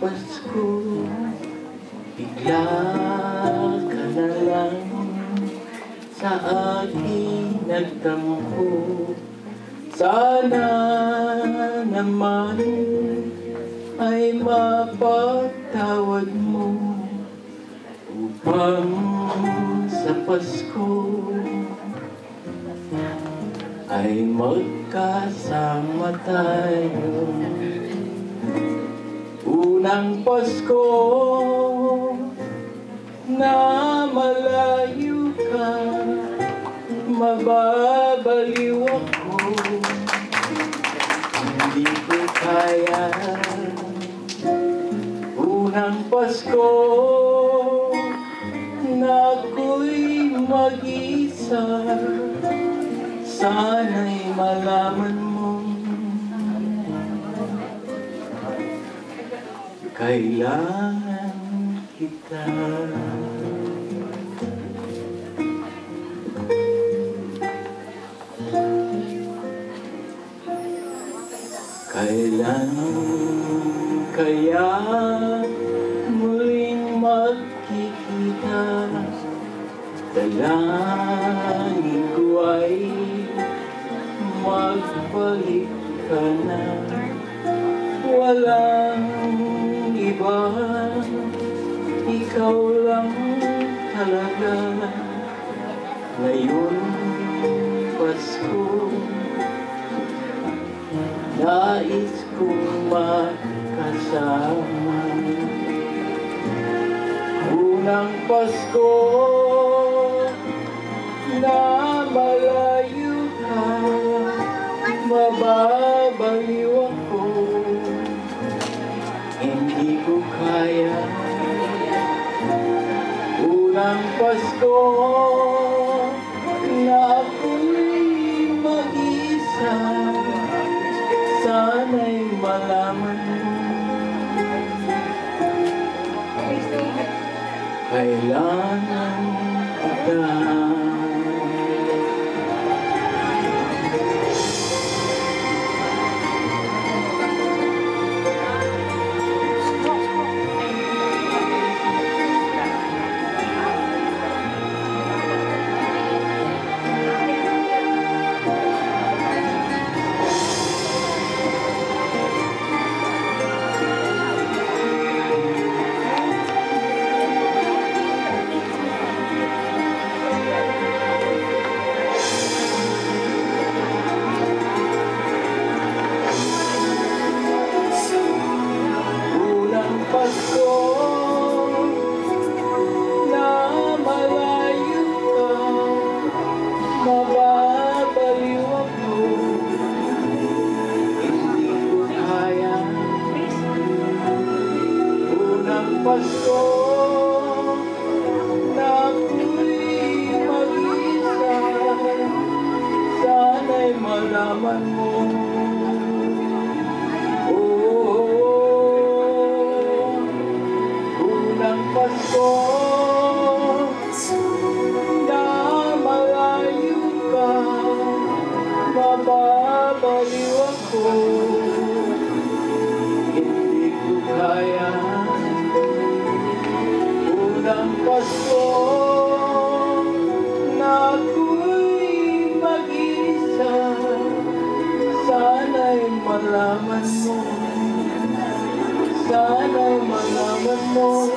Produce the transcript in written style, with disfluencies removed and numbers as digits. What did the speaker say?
Pasko, bigla ka na lang sa akin nagtampo. Sana naman ay mapagtawad mo upang sa Pasko ay magkasama tayo. Unang Pasko na malayo ka, mababaliw ako. Hindi ko kaya. Unang Pasko na ako'y mag-isa, sana'y malaman mo kailangan kita. Kailan kaya muling magkikita? Dalangin ko ay magbalik ka na. Walang iba, ikaw lang talaga. Ngayon Pasko, nais kong makasama. Unang Pasko na malayo ka, mababaliw ako. Hindi ko kaya. Unang Pasko na ako'y mag-isa, sana'y malaman mo kailangan kita. Pasko na malayo ka, mababaliw ako. Hindi ko kaya. Unang Pasko na ako'y mag-isa, sana'y malaman mo. Pasko na malayo ka, mababaliw ako. Hindi ko kaya. Unang Pasko na ako'y mag-isa, sana'y malaman mo, sana'y malaman mo